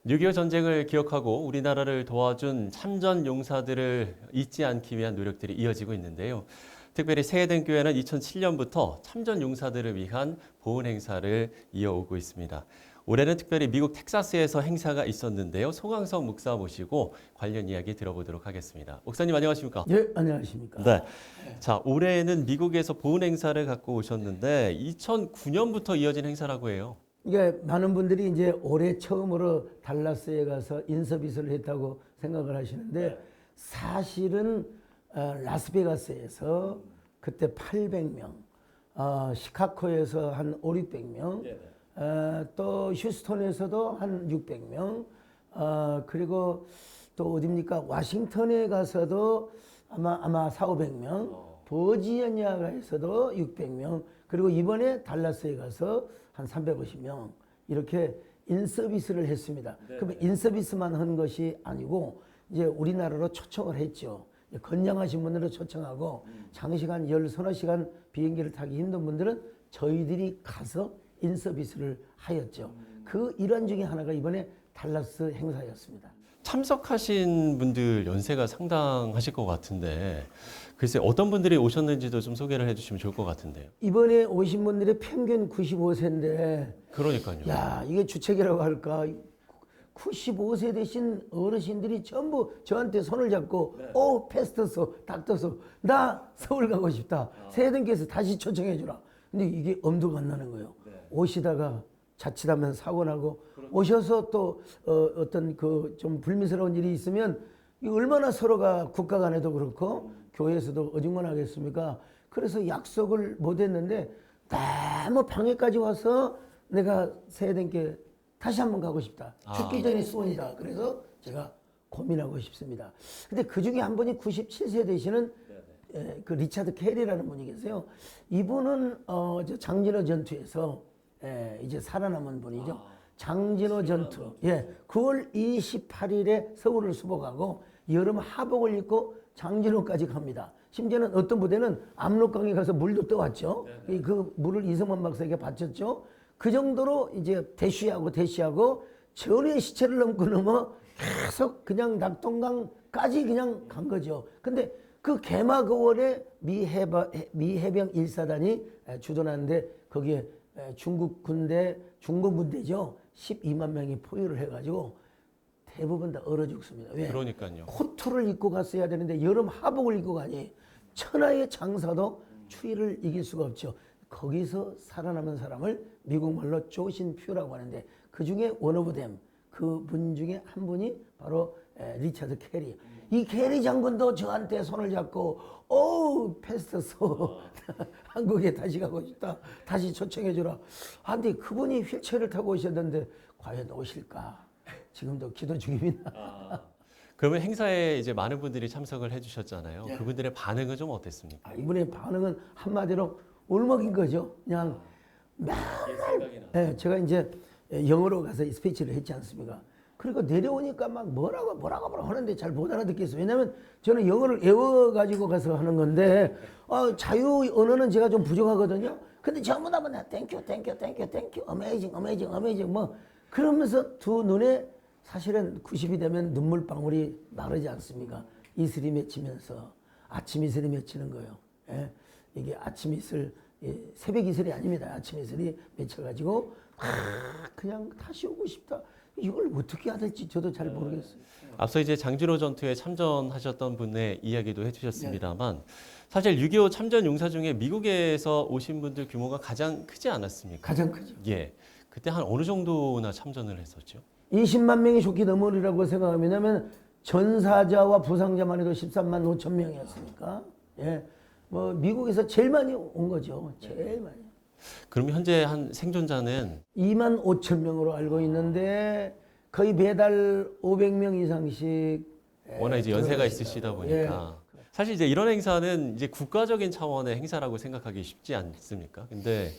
6.25 전쟁을 기억하고 우리나라를 도와준 참전 용사들을 잊지 않기 위한 노력들이 이어지고 있는데요. 특별히 세해등교회는 2007년부터 참전 용사들을 위한 보훈 행사를 이어오고 있습니다. 올해는 특별히 미국 텍사스에서 행사가 있었는데요. 송항석 목사 모시고 관련 이야기 들어보도록 하겠습니다. 목사님 안녕하십니까? 예, 안녕하십니까? 네. 자, 올해는 미국에서 보훈 행사를 갖고 오셨는데 2009년부터 이어진 행사라고 해요. 이게 많은 분들이 이제 올해 처음으로 달라스에 가서 인서비스를 했다고 생각을 하시는데 사실은 라스베가스에서 그때 800명, 시카고에서 한 5, 600명, 또 휴스턴에서도 한 600명, 그리고 또 어딥니까? 워싱턴에 가서도 아마 4, 500명, 버지니아에서도 600명, 그리고 이번에 달라스에 가서 한 350명 이렇게 인서비스를 했습니다. 그러면 인서비스만 한 것이 아니고 이제 우리나라로 초청을 했죠. 건장하신 분들은 초청하고 장시간 10서너 시간 비행기를 타기 힘든 분들은 저희들이 가서 인서비스를 하였죠. 그 일환 중에 하나가 이번에 달라스 행사였습니다. 참석하신 분들 연세가 상당하실 것 같은데 글쎄 어떤 분들이 오셨는지도 좀 소개를 해주시면 좋을 것 같은데요. 이번에 오신 분들의 평균 95세인데 그러니까요. 야, 이게 주책이라고 할까? 95세 되신 어르신들이 전부 저한테 손을 잡고 오 패스터서 닥터서 나 서울 가고 싶다. 세해등교에서 다시 초청해 주라. 근데 이게 엄두가 안 나는 거예요. 오시다가 자칫하면 사고 나고 오셔서 또 어떤 그 좀 불미스러운 일이 있으면 이 얼마나 서로가 국가 간에도 그렇고 교회에서도 어중간하겠습니까? 그래서 약속을 못 했는데 너무 방해까지 와서 내가 세해등교에 다시 한번 가고 싶다. 죽기 전에 소원이다. 그래서 제가 고민하고 싶습니다. 근데 그 중에 한 분이 97세 되시는 그 리차드 캐리라는 분이 계세요. 이분은 저 장진호 전투에서 이제 살아남은 분이죠. 장진호 전투. 예, 9월 28일에 서울을 수복하고 여름 하복을 입고 장진호까지 갑니다. 심지어는 어떤 부대는 압록강에 가서 물도 떠왔죠. 그 물을 이성만 박사에게 바쳤죠. 그 정도로 이제 대쉬하고 전의 시체를 넘어 계속 그냥 낙동강까지 그냥 간 거죠. 근데 그 개마고원에 미해병 1사단이 주둔하는데 거기에 중국 군대죠. 12만 명이 포위를 해가지고 대부분 다 얼어 죽습니다. 왜? 그러니까요. 코트를 입고 갔어야 되는데 여름 하복을 입고 가니 천하의 장사도 추위를 이길 수가 없죠. 거기서 살아남은 사람을 미국말로 조신퓨라고 하는데 그 중에 원 오브 댐 그분 중에 한 분이 바로 리차드 캐리. 이 캐리 장군도 저한테 손을 잡고 패스터서 한국에 다시 가고 싶다. 다시 초청해 주라. 근데 그분이 휠체어를 타고 오셨는데 과연 오실까? 지금도 기도 중입니다. 그러면 행사에 이제 많은 분들이 참석을 해주셨잖아요. 그분들의 반응은 좀 어땠습니까? 이분의 반응은 한마디로 울먹인 거죠. 그냥 맨날 제가 이제 영어로 가서 스피치를 했지 않습니까? 그리고 내려오니까 막 뭐라고 하는데 잘 못 알아듣겠어요. 왜냐하면 저는 영어를 외워가지고 가서 하는 건데 자유 언어는 제가 좀 부족하거든요. 근데 전부 다 뭐냐 땡큐 어메이징 뭐 그러면서 두 눈에 사실은 90이 되면 눈물방울이 마르지 않습니까? 이슬이 맺히면서 아침 이슬이 맺히는 거예요. 예? 이게 아침 이슬 새벽 이슬이 아닙니다. 아침 이슬이 맺혀가지고 그냥 다시 오고 싶다. 이걸 어떻게 해야 될지 저도 잘 모르겠어요. 앞서 이제 장진호 전투에 참전하셨던 분의 이야기도 해주셨습니다만 사실 6.25 참전 용사 중에 미국에서 오신 분들 규모가 가장 크지 않았습니까? 가장 크죠. 예. 그때 한 어느 정도나 참전을 했었죠? 20만 명이 좋게 넘으리라고 생각하면 왜냐하면 전사자와 부상자만 해도 13만 5천 명이었으니까 예, 뭐 미국에서 제일 많이 온 거죠. 제일 많이. 그럼 현재 한 생존자는 2만 5천 명으로 알고 있는데 거의 매달 500명 이상씩 워낙 이제 연세가 있으시다 보니까 사실 이제 이런 행사는 이제 국가적인 차원의 행사라고 생각하기 쉽지 않습니까? 근데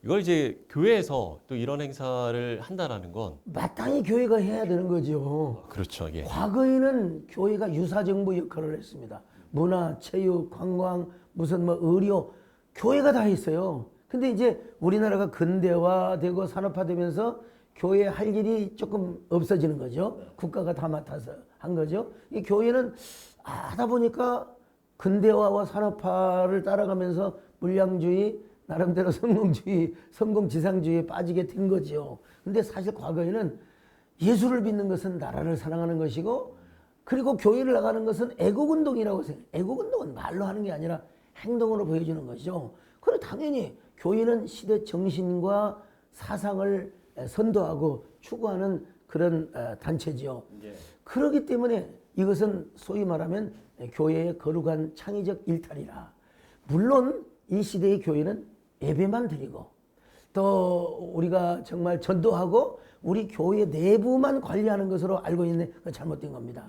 이걸 이제 교회에서 또 이런 행사를 한다라는 건 마땅히 교회가 해야 되는 거죠. 그렇죠. 예. 과거에는 교회가 유사정부 역할을 했습니다. 문화, 체육, 관광, 무슨 뭐 의료 교회가 다 했어요. 근데 이제 우리나라가 근대화되고 산업화되면서 교회 할 일이 조금 없어지는 거죠. 국가가 다 맡아서 한 거죠. 이 교회는 하다 보니까 근대화와 산업화를 따라가면서 물량주의, 나름대로 성공주의, 성공지상주의에 빠지게 된 거죠. 근데 사실 과거에는 예수를 믿는 것은 나라를 사랑하는 것이고, 그리고 교회를 나가는 것은 애국운동이라고 생각해요. 애국운동은 말로 하는 게 아니라 행동으로 보여주는 것이죠. 그리고 당연히 교회는 시대 정신과 사상을 선도하고 추구하는 그런 단체지요. 그렇기 때문에 이것은 소위 말하면 교회의 거룩한 창의적 일탈이라. 물론 이 시대의 교회는 예배만 드리고 또 우리가 정말 전도하고 우리 교회 내부만 관리하는 것으로 알고 있는 건 잘못된 겁니다.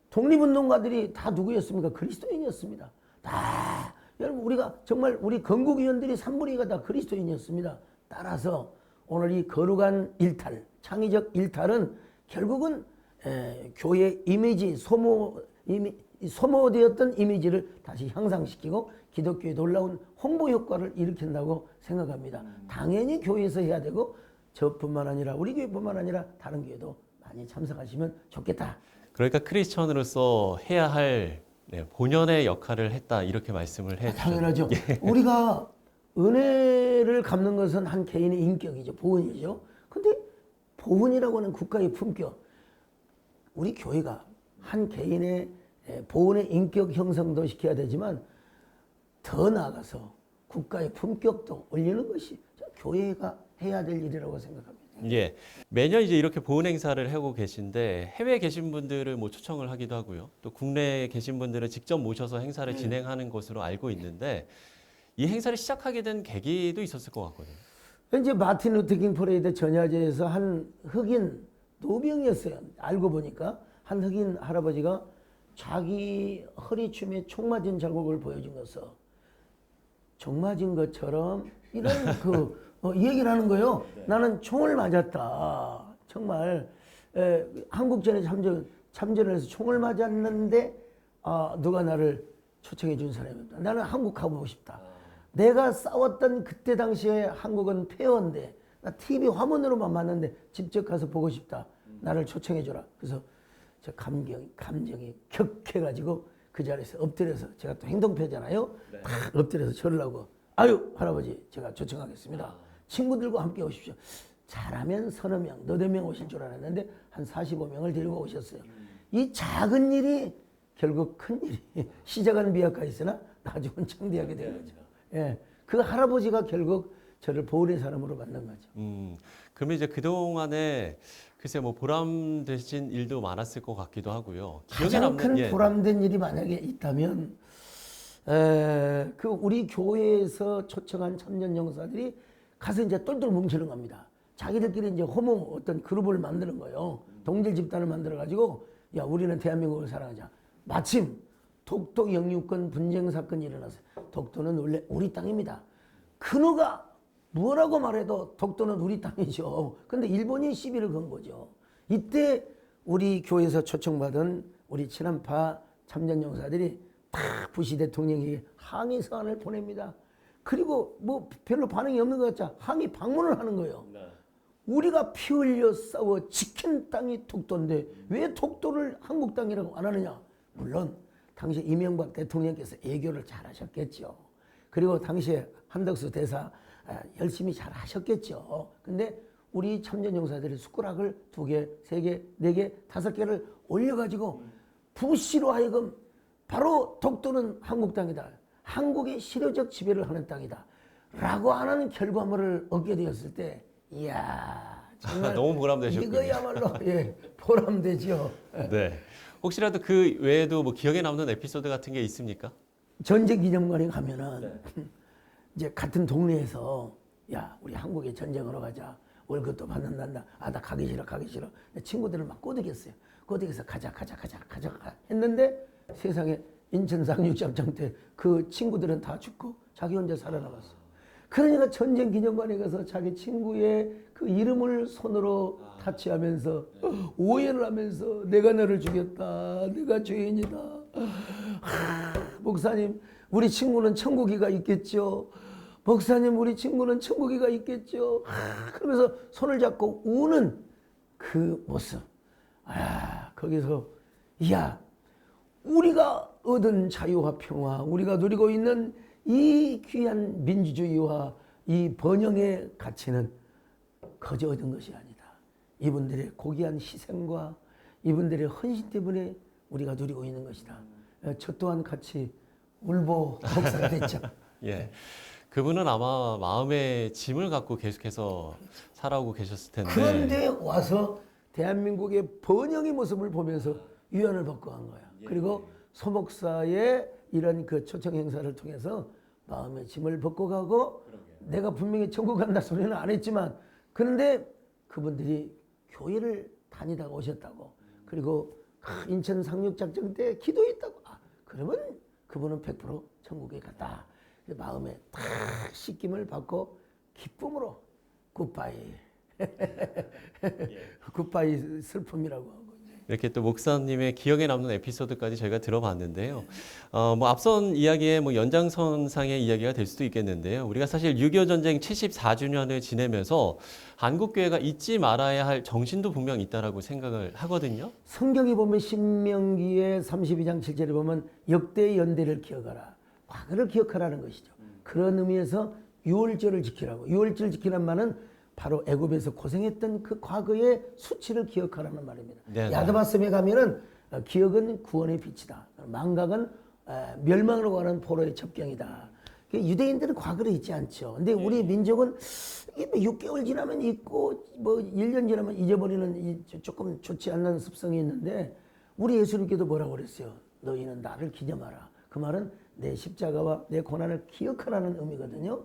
독립운동가들이 다 누구였습니까? 그리스도인이었습니다. 다 여러분 우리가 정말 우리 건국위원들이 3분의 2가 다 그리스도인이었습니다. 따라서 오늘 이 거룩한 일탈, 창의적 일탈은 결국은 교회 이미지, 소모되었던 이미지를 다시 향상시키고 기독교의 놀라운 홍보 효과를 일으킨다고 생각합니다. 당연히 교회에서 해야 되고 저뿐만 아니라 우리 교회뿐만 아니라 다른 교회도 많이 참석하시면 좋겠다. 그러니까 크리스천으로서 해야 할 본연의 역할을 했다 이렇게 말씀을 해 주셨죠. 당연하죠. 우리가 은혜를 갚는 것은 한 개인의 인격이죠. 보은이죠. 근데 보은이라고 하는 국가의 품격, 우리 교회가 한 개인의 보은의 인격 형성도 시켜야 되지만 더 나아가서 국가의 품격도 올리는 것이 교회가 해야 될 일이라고 생각합니다. 예, 매년 이제 이렇게 보훈 행사를 하고 계신데 해외에 계신 분들을 뭐 초청을 하기도 하고요. 또 국내에 계신 분들은 직접 모셔서 행사를 진행하는 것으로 알고 있는데 이 행사를 시작하게 된 계기도 있었을 것 같거든요. 이제 마틴 루터킹 퍼레이드 전야제에서 한 흑인 노병이었어요. 알고 보니까 한 흑인 할아버지가 자기 허리춤에 총 맞은 자국을 보여준 것서 총 맞은 것처럼 이런 얘기를 하는 거예요. 나는 총을 맞았다. 정말 한국전에 참전을 해서 총을 맞았는데 누가 나를 초청해 준 사람이 없다. 나는 한국 가보고 싶다. 내가 싸웠던 그때 당시에 한국은 폐허인데 나 TV 화면으로만 봤는데 직접 가서 보고 싶다. 나를 초청해 줘라. 그래서 저 감정이 격해가지고 그 자리에서 엎드려서 제가 또 행동표잖아요. 탁 엎드려서 절을 하고 아유 할아버지 제가 초청하겠습니다. 친구들과 함께 오십시오. 잘하면 서너 명, 너댓 명 오실 줄 알았는데 한 45명을 데리고 오셨어요. 이 작은 일이 결국 큰 일이 시작은 미약가 있으나 나중은 창대하게 된 거죠. 예, 그 할아버지가 결국 저를 보은의 사람으로 만든 거죠. 그러면 이제 그동안에 글쎄 뭐 보람되신 일도 많았을 것 같기도 하고요. 가장 큰 보람된 일이 만약에 있다면 그 우리 교회에서 초청한 참전 용사들이 가서 이제 똘똘 뭉치는 겁니다. 자기들끼리 이제 호모 어떤 그룹을 만드는 거예요. 동질 집단을 만들어 가지고 야 우리는 대한민국을 사랑하자. 마침 독도 영유권 분쟁 사건이 일어났어요. 독도는 원래 우리 땅입니다. 근호가 뭐라고 말해도 독도는 우리 땅이죠. 근데 일본이 시비를 건 거죠. 이때 우리 교회에서 초청받은 우리 친한파 참전용사들이 다 부시 대통령에게 항의 서한을 보냅니다. 그리고 뭐 별로 반응이 없는 것 같자 항의 방문을 하는 거예요. 우리가 피 흘려 싸워 지킨 땅이 독도인데 왜 독도를 한국 땅이라고 안 하느냐. 물론 당시 이명박 대통령께서 애교를 잘 하셨겠죠. 그리고 당시에 한덕수 대사 열심히 잘 하셨겠죠. 근데 우리 참전용사들이 숟가락을 2개, 3개, 4개, 5개를 올려가지고 부시로 하여금 바로 독도는 한국 땅이다. 한국의 실효적 지배를 하는 땅이다. 라고 하는 결과물을 얻게 되었을 때 이야 정말 너무 보람되셨군요. 이거야말로 보람되죠. 네. 혹시라도 그 외에도 뭐 기억에 남는 에피소드 같은 게 있습니까? 전쟁기념관에 가면은 이제 같은 동네에서 야 우리 한국에 전쟁으로 가자. 월급도 받는단다. 나 가기 싫어. 친구들을 막 꼬드겼어요. 꼬드겨서 가자 했는데 세상에 인천 상륙작전 때 그 친구들은 다 죽고 자기 혼자 살아남았어. 그러니까 전쟁기념관에 가서 자기 친구의 그 이름을 손으로 타치하면서 오해를 하면서 내가 너를 죽였다. 내가 죄인이다. 목사님 우리 친구는 천국이가 있겠죠. 목사님 우리 친구는 천국이가 있겠죠. 그러면서 손을 잡고 우는 그 모습. 거기서 야 우리가 얻은 자유와 평화, 우리가 누리고 있는 이 귀한 민주주의와 이 번영의 가치는 거저 얻은 것이 아니다. 이분들의 고귀한 희생과 이분들의 헌신 때문에 우리가 누리고 있는 것이다. 저 또한 같이 울보 목사가 됐죠. 예. 그분은 아마 마음의 짐을 갖고 계속해서 살아오고 계셨을 텐데. 그런데 와서 대한민국의 번영의 모습을 보면서 위안을 받고 간 거야. 그리고 소 목사의 이런 그 초청 행사를 통해서 마음의 짐을 벗고 가고 내가 분명히 천국 간다 소리는 안 했지만 그런데 그분들이 교회를 다니다가 오셨다고. 그리고 인천 상륙작전 때 기도했다고. 그러면 그분은 100% 천국에 갔다. 마음에 탁 씻김을 받고 기쁨으로 굿바이. 굿바이 슬픔이라고 하고. 이렇게 또 목사님의 기억에 남는 에피소드까지 저희가 들어봤는데요. 뭐 앞선 이야기의 뭐 연장선상의 이야기가 될 수도 있겠는데요. 우리가 사실 6.25 전쟁 74주년을 지내면서 한국교회가 잊지 말아야 할 정신도 분명 있다라고 생각을 하거든요. 성경에 보면 신명기의 32장 7절에 보면 역대 연대를 기억하라. 과거를 기억하라는 것이죠. 그런 의미에서 유월절을 지키라고. 유월절 지키란 말은 바로 애굽에서 고생했던 그 과거의 수치를 기억하라는 말입니다. 네네. 야드바섬에 가면은 기억은 구원의 빛이다. 망각은 멸망으로 가는 포로의 첩경이다. 유대인들은 과거를 잊지 않죠. 근데 우리 민족은 이게 6개월 지나면 잊고 뭐 1년 지나면 잊어버리는 조금 좋지 않는 습성이 있는데 우리 예수님께도 뭐라고 그랬어요? 너희는 나를 기념하라. 그 말은 내 십자가와 내 고난을 기억하라는 의미거든요.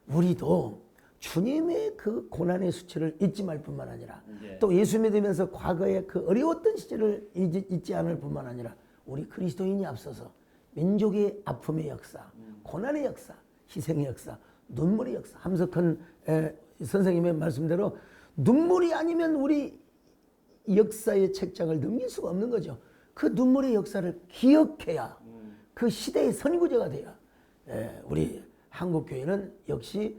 우리도 주님의 그 고난의 수치를 잊지 말 뿐만 아니라 또 예수 믿으면서 과거의 그 어려웠던 시절을 잊지 않을 뿐만 아니라 우리 그리스도인이 앞서서 민족의 아픔의 역사, 고난의 역사, 희생의 역사, 눈물의 역사. 함석헌 선생님의 말씀대로 눈물이 아니면 우리 역사의 책장을 넘길 수가 없는 거죠. 그 눈물의 역사를 기억해야 그 시대의 선구자가 돼야 우리 한국교회는 역시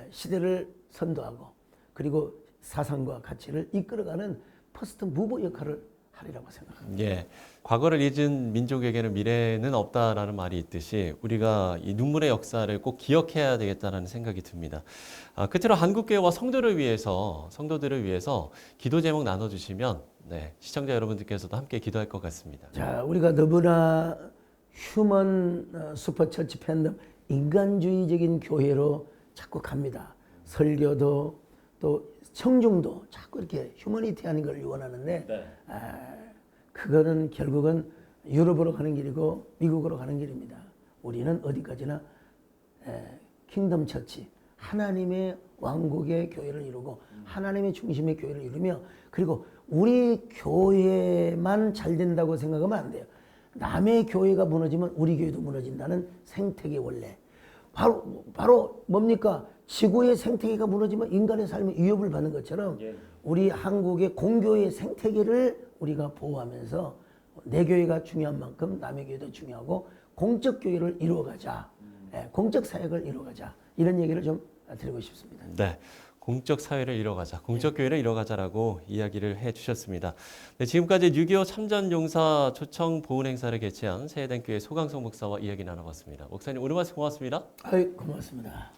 시대를 선도하고 그리고 사상과 가치를 이끌어가는 퍼스트 무버 역할을 하리라고 생각합니다. 예, 과거를 잊은 민족에게는 미래는 없다라는 말이 있듯이 우리가 이 눈물의 역사를 꼭 기억해야 되겠다는 생각이 듭니다. 끝으로 한국교회와 성도들을 위해서 기도 제목 나눠주시면 시청자 여러분들께서도 함께 기도할 것 같습니다. 자, 우리가 너무나 휴먼 슈퍼처치 팬덤 인간주의적인 교회로 자꾸 갑니다. 설교도 또 청중도 자꾸 이렇게 휴머니티하는 걸 원하는데 그거는 결국은 유럽으로 가는 길이고 미국으로 가는 길입니다. 우리는 어디까지나 킹덤 처치, 하나님의 왕국의 교회를 이루고 하나님의 중심의 교회를 이루며 그리고 우리 교회만 잘 된다고 생각하면 안 돼요. 남의 교회가 무너지면 우리 교회도 무너진다는 생태계 원래. 바로 뭡니까? 지구의 생태계가 무너지면 인간의 삶이 위협을 받는 것처럼 우리 한국의 공교의 생태계를 우리가 보호하면서 내 교회가 중요한 만큼 남의 교회도 중요하고 공적 교회를 이루어가자. 공적 사역을 이루어가자. 이런 얘기를 좀 드리고 싶습니다. 네. 공적 사회를 이뤄가자, 공적 교회를 이뤄가자라고 이야기를 해주셨습니다. 네, 지금까지 6.25 참전용사 초청 보훈 행사를 개최한 세해den교회 소강성 목사와 이야기 나눠봤습니다. 목사님 오늘 말씀 고맙습니다. 고맙습니다.